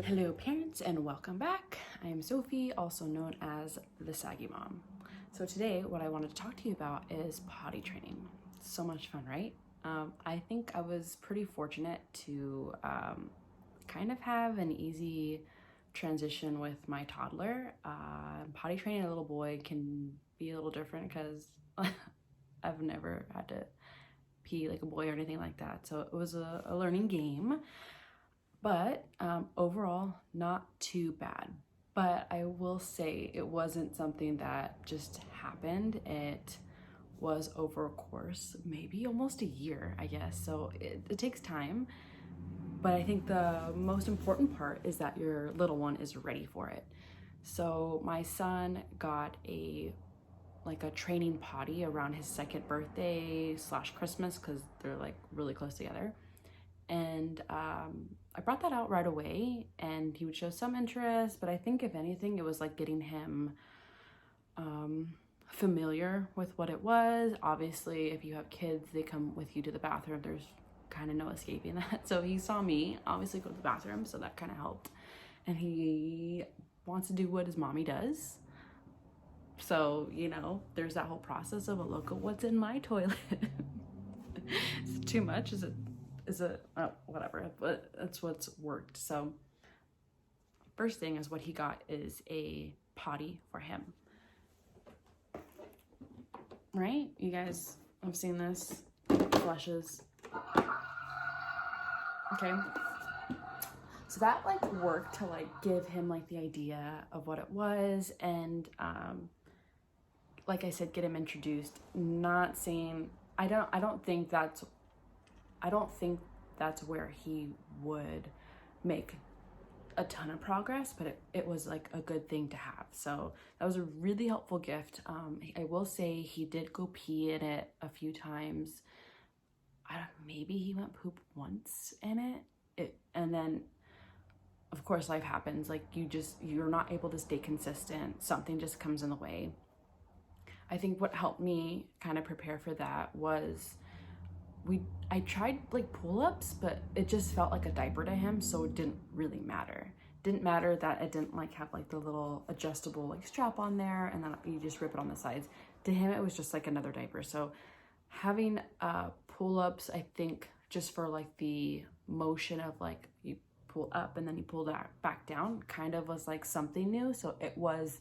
Hello parents and welcome back. I am Sophie, also known as the Saggy Mom. So today what I wanted to talk to you about is potty training. So much fun, right? I think I was pretty fortunate to kind of have an easy transition with my toddler. Potty training a little boy can be a little different because I've never had to pee like a boy or anything like that. So it was a learning game. But overall, not too bad. But I will say it wasn't something that just happened. It was over a course, maybe almost a year, I guess. So it takes time. But I think the most important part is that your little one is ready for it. So my son got a training potty around his second birthday / Christmas because they're like really close together. And I brought that out right away and he would show some interest, but I think if anything, it was like getting him familiar with what it was. Obviously, if you have kids, they come with you to the bathroom. There's kind of no escaping that. So he saw me obviously go to the bathroom, so that kind of helped. And he wants to do what his mommy does. So, you know, there's that whole process of a look at what's in my toilet. Is it too much? Is it whatever, but that's what's worked. So first thing is what he got is a potty for him, right? You guys have seen this, flushes. Okay, so that like worked to like give him like the idea of what it was, and like I said, get him introduced. Not saying I don't think that's where he would make a ton of progress, but it was like a good thing to have. So that was a really helpful gift. I will say he did go pee in it a few times. Maybe he went poop once in it. And then of course life happens. Like you're not able to stay consistent. Something just comes in the way. I think what helped me kind of prepare for that was I tried like pull-ups, but it just felt like a diaper to him, so it didn't really matter. Didn't matter that it didn't like have like the little adjustable like strap on there and then you just rip it on the sides. To him, it was just like another diaper. So having pull-ups, I think just for like the motion of like you pull up and then you pull that back down kind of was like something new. So it was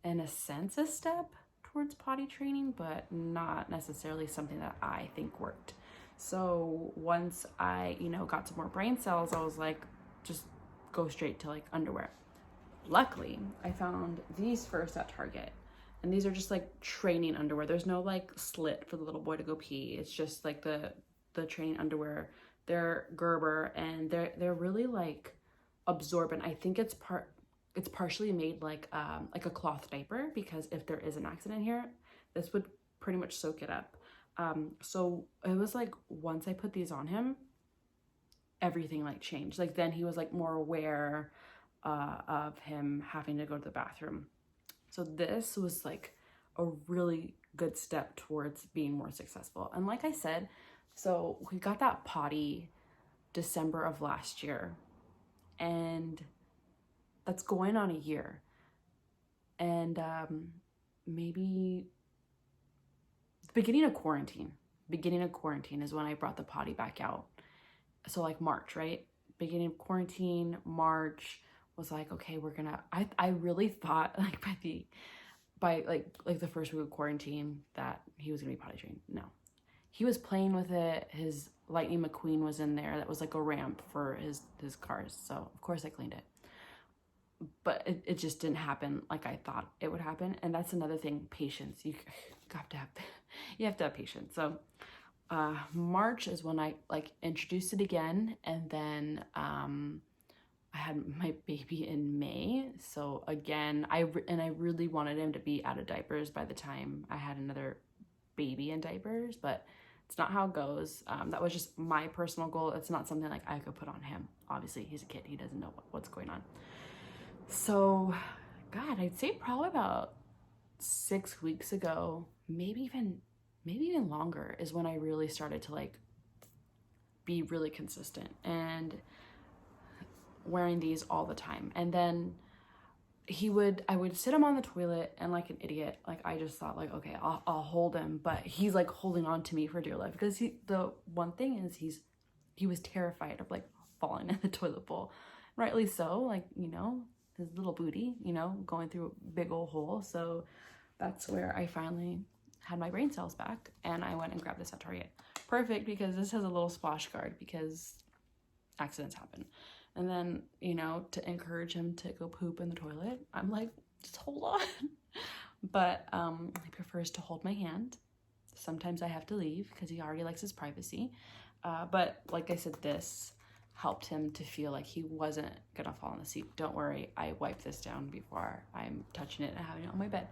in a sense a step towards potty training, but not necessarily something that I think worked. So once I, got some more brain cells, I was like, just go straight to like underwear. Luckily, I found these first at Target, and these are just like training underwear. There's no like slit for the little boy to go pee. It's just like the training underwear. They're Gerber, and they're really like absorbent. I think it's partially made like a cloth diaper, because if there is an accident here, this would pretty much soak it up. So it was like once I put these on him, everything like changed. Like then he was like more aware of him having to go to the bathroom. So this was like a really good step towards being more successful. And like I said, so we got that potty December of last year, and that's going on a year. And maybe the beginning of quarantine is when I brought the potty back out. So like March, right? Beginning of quarantine, March was like, okay, we're gonna, I really thought like by the first week of quarantine that he was gonna be potty trained. No, he was playing with it. His Lightning McQueen was in there. That was like a ramp for his cars. So of course I cleaned it. But it just didn't happen like I thought it would happen. And that's another thing, patience. You have to have patience. So March is when I like introduced it again, and then I had my baby in May. So again, I really wanted him to be out of diapers by the time I had another baby in diapers, but it's not how it goes. That was just my personal goal. It's not something like I could put on him. Obviously, he's a kid. He doesn't know what's going on. So, God, I'd say probably about 6 weeks ago, maybe even longer, is when I really started to like be really consistent. And wearing these all the time. And then I would sit him on the toilet, and like an idiot, like I just thought like, okay, I'll hold him, but he's like holding on to me for dear life, because the one thing is he was terrified of like falling in the toilet bowl, rightly so, like, you know, his little booty, you know, going through a big old hole. So that's where I finally had my brain cells back, and I went and grabbed this at Target. Perfect, because this has a little splash guard because accidents happen. And then, you know, to encourage him to go poop in the toilet, I'm like, just hold on. But he prefers to hold my hand. Sometimes I have to leave because he already likes his privacy. But like I said, this helped him to feel like he wasn't gonna fall in the seat. Don't worry, I wipe this down before I'm touching it and having it on my bed.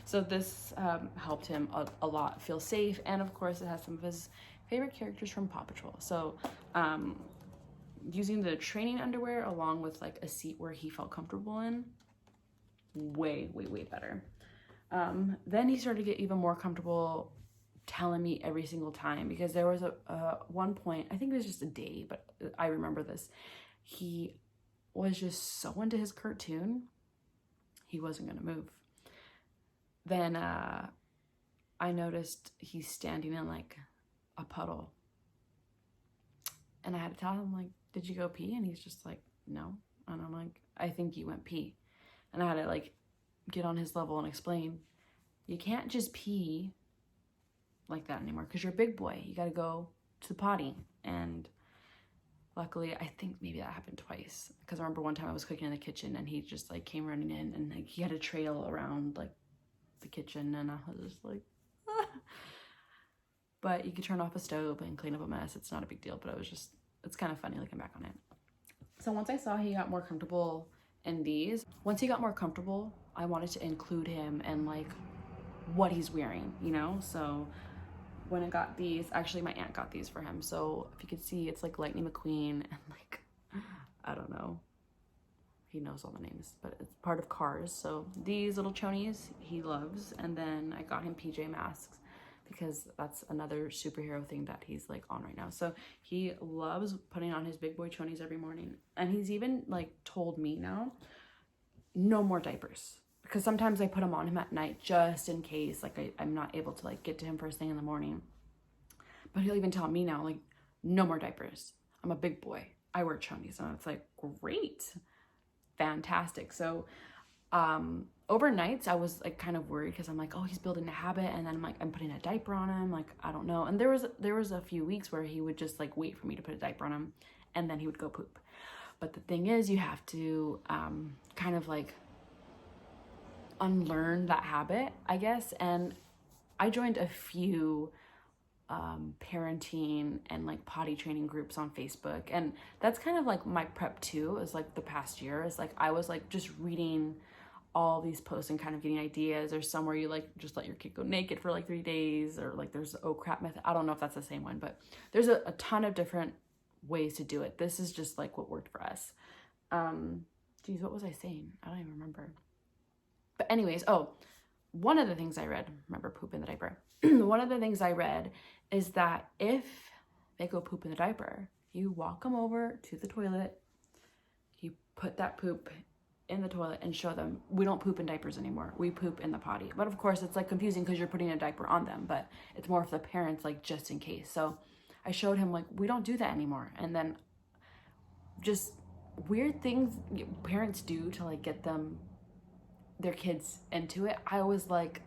So this helped him a lot feel safe. And of course, it has some of his favorite characters from Paw Patrol. So using the training underwear along with like a seat where he felt comfortable in, way better. Then he started to get even more comfortable telling me every single time, because there was a one point, I think it was just a day, but I remember this, he was just so into his cartoon, he wasn't gonna move. Then I noticed he's standing in like a puddle, and I had to tell him like, did you go pee? And he's just like, no. And I'm like, I think you went pee. And I had to like get on his level and explain, you can't just pee like that anymore, because you're a big boy, you gotta go to the potty. And luckily, I think maybe that happened twice, because I remember one time I was cooking in the kitchen and he just like came running in, and like he had a trail around like the kitchen, and I was just like, ah. But you could turn off a stove and clean up a mess. It's not a big deal, but it's kind of funny looking back on it. So once I saw he got more comfortable in these, once he got more comfortable, I wanted to include him in like what he's wearing, you know? So when I got these, actually my aunt got these for him. So if you can see, it's like Lightning McQueen and like, I don't know, he knows all the names, but it's part of Cars. So these little chonies he loves. And then I got him PJ Masks, because that's another superhero thing that he's like on right now. So he loves putting on his big boy chonies every morning. And he's even like told me now, no more diapers. Because sometimes I put him on him at night just in case, like I'm not able to like get to him first thing in the morning. But he'll even tell me now, like, no more diapers. I'm a big boy, I wear chonies. And it's like, great, fantastic. So overnights I was like kind of worried, because I'm like, oh, he's building a habit, and then I'm like, I'm putting a diaper on him, like I don't know. And there was a few weeks where he would just like wait for me to put a diaper on him, and then he would go poop. But the thing is, you have to kind of like unlearn that habit, I guess. And I joined a few parenting and like potty training groups on Facebook, and that's kind of like my prep too, is like the past year, is like I was like just reading all these posts and kind of getting ideas. There's somewhere you like just let your kid go naked for like 3 days, or like there's the oh crap method. I don't know if that's the same one, but there's a ton of different ways to do it. This is just like what worked for us. Geez, what was I saying? I don't even remember. But anyways, one of the things I read, remember poop in the diaper. One of the things I read is that if they go poop in the diaper, you walk them over to the toilet, you put that poop in the toilet and show them, we don't poop in diapers anymore, we poop in the potty. But of course it's like confusing because you're putting a diaper on them, but it's more for the parents, like just in case. So I showed him like, we don't do that anymore. And then just weird things parents do to like get their kids into it. I was like,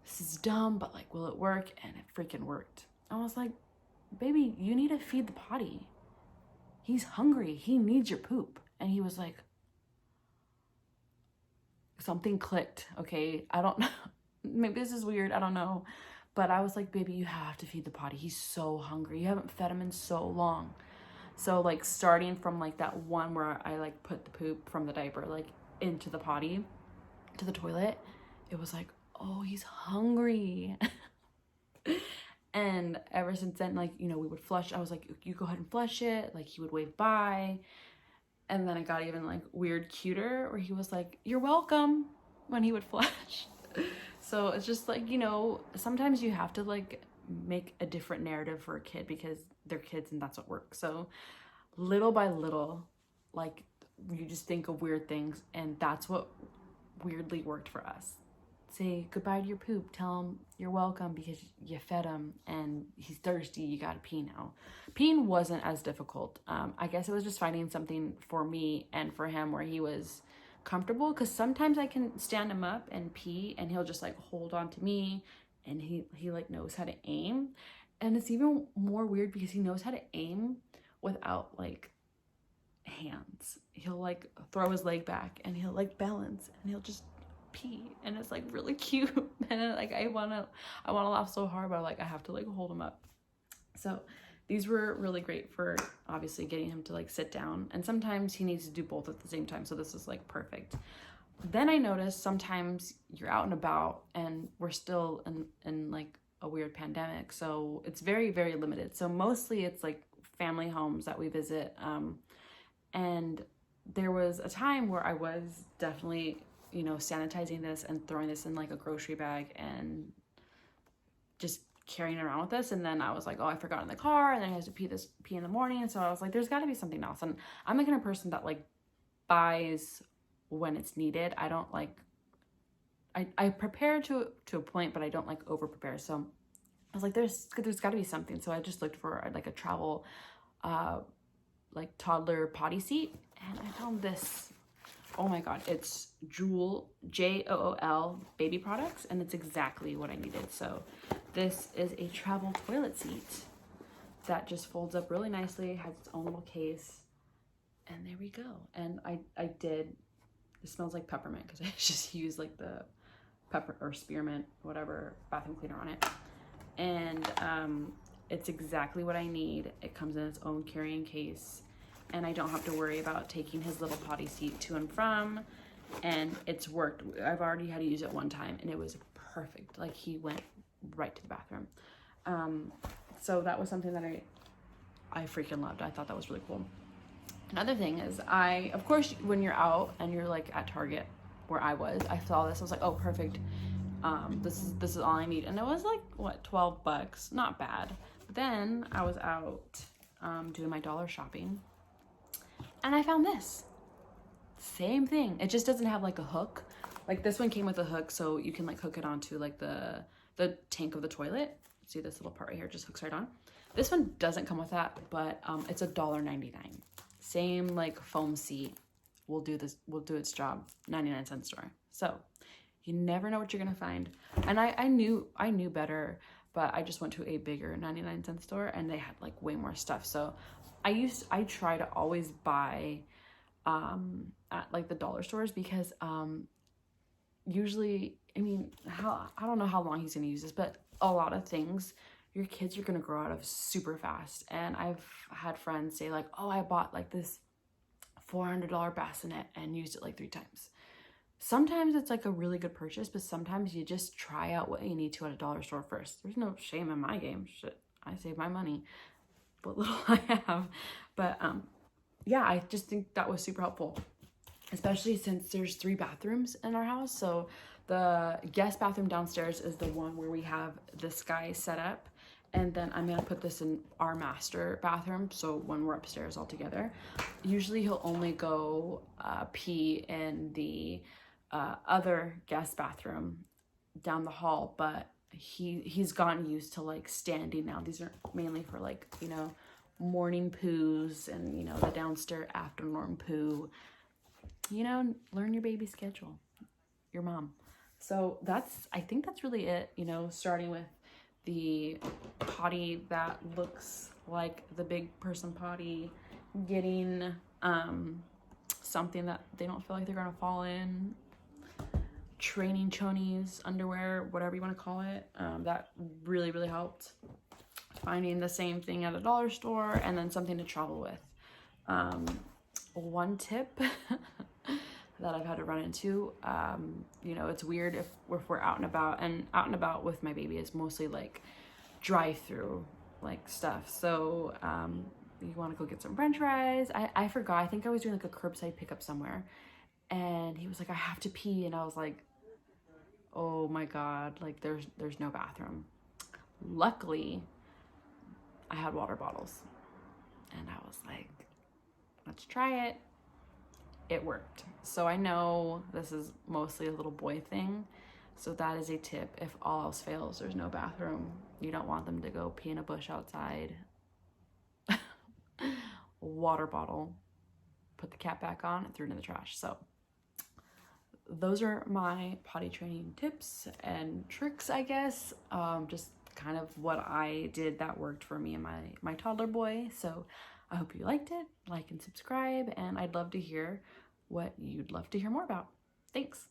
this is dumb, but like, will it work? And it freaking worked. I was like, baby, you need to feed the potty. He's hungry, he needs your poop. And he was like, something clicked, okay? I don't know, maybe this is weird, I don't know. But I was like, baby, you have to feed the potty. He's so hungry. You haven't fed him in so long. So like starting from like that one where I like put the poop from the diaper like into the potty, to the toilet, it was like, oh, he's hungry. And ever since then, like, you know, we would flush. I was like, you go ahead and flush it. Like he would wave bye. And then it got even like weird cuter where he was like, you're welcome, when he would flush. So it's just like, you know, sometimes you have to like make a different narrative for a kid because they're kids and that's what works. So little by little, like you just think of weird things, and that's what weirdly worked for us. Say goodbye to your poop, tell him you're welcome because you fed him and he's thirsty, you gotta pee now. Peeing wasn't as difficult. I guess it was just finding something for me and for him where he was comfortable, because sometimes I can stand him up and pee and he'll just like hold on to me, and he like knows how to aim. And it's even more weird because he knows how to aim without like hands. He'll like throw his leg back and he'll like balance and he'll just pee, and it's like really cute. And like I wanna laugh so hard, but like I have to like hold him up. So these were really great for obviously getting him to like sit down, and sometimes he needs to do both at the same time, so this is like perfect. Then I noticed sometimes you're out and about, and we're still in like a weird pandemic, so it's very, very limited. So mostly it's like family homes that we visit, and there was a time where I was definitely, you know, sanitizing this and throwing this in like a grocery bag and just carrying it around with us. And then I was like, oh, I forgot in the car, and then I had to pee in the morning. And so I was like, there's got to be something else. And I'm the kind of person that like buys when it's needed. I don't like, I prepare to a point, but I don't like over prepare. So I was like, there's got to be something. So I just looked for like a travel like toddler potty seat, and I found this. Oh my god, it's Jool, Jool baby products, and it's exactly what I needed. So this is a travel toilet seat that just folds up really nicely, has its own little case, and there we go. And I did, it smells like peppermint because I just used like the pepper or spearmint, whatever, bathroom cleaner on it. And it's exactly what I need. It comes in its own carrying case, and I don't have to worry about taking his little potty seat to and from, and it's worked. I've already had to use it one time, and it was perfect. Like, he went right to the bathroom. So that was something that I freaking loved. I thought that was really cool. Another thing is, of course, when you're out and you're like at Target, where I saw this, I was like, oh, perfect. This is all I need. And it was like, what, $12? Not bad. But then I was out doing my dollar shopping, and I found this. Same thing. It just doesn't have like a hook. Like, this one came with a hook, so you can like hook it onto like the tank of the toilet. See this little part right here, just hooks right on. This one doesn't come with that, but it's $1.99. Same like foam seat will do its job. 99-cent store. So you never know what you're gonna find. And I knew better, but I just went to a bigger 99-cent store, and they had like way more stuff. So I try to always buy at like the dollar stores, because usually, I mean, I don't know how long he's gonna use this, but a lot of things your kids are gonna grow out of super fast. And I've had friends say like, oh, I bought like this $400 bassinet and used it like 3 times. Sometimes it's like a really good purchase, but sometimes you just try out what you need to at a dollar store first. There's no shame in my game. Shit, I save my money, what little I have. But yeah, I just think that was super helpful, especially since there's 3 bathrooms in our house. So the guest bathroom downstairs is the one where we have this guy set up, and then I'm gonna put this in our master bathroom, so when we're upstairs all together. Usually he'll only go pee in the other guest bathroom down the hall, but he's gotten used to like standing now. These are mainly for like, you know, morning poos and, you know, the downstairs afternoon poo. You know, learn your baby schedule, your mom. So I think that's really it, you know, starting with the potty that looks like the big person potty, getting something that they don't feel like they're gonna fall in, training chonies, underwear, whatever you want to call it. That really, really helped. Finding the same thing at a dollar store, and then something to travel with. One tip that I've had to run into, you know, it's weird if we're out and about, and out and about with my baby is mostly like drive-through like stuff. So you want to go get some french fries. I forgot, I think I was doing like a curbside pickup somewhere, and he was like, I have to pee, and I was like, oh my god, like there's no bathroom. Luckily I had water bottles, and I was like, let's try it. it worked. So I know this is mostly a little boy thing. So that is a tip. If all else fails, there's no bathroom. You don't want them to go pee in a bush outside. Water bottle. Put the cap back on and threw it in the trash. So those are my potty training tips and tricks, I guess. Just kind of what I did that worked for me and my toddler boy. So I hope you liked it. Like and subscribe, and I'd love to hear what you'd love to hear more about. Thanks.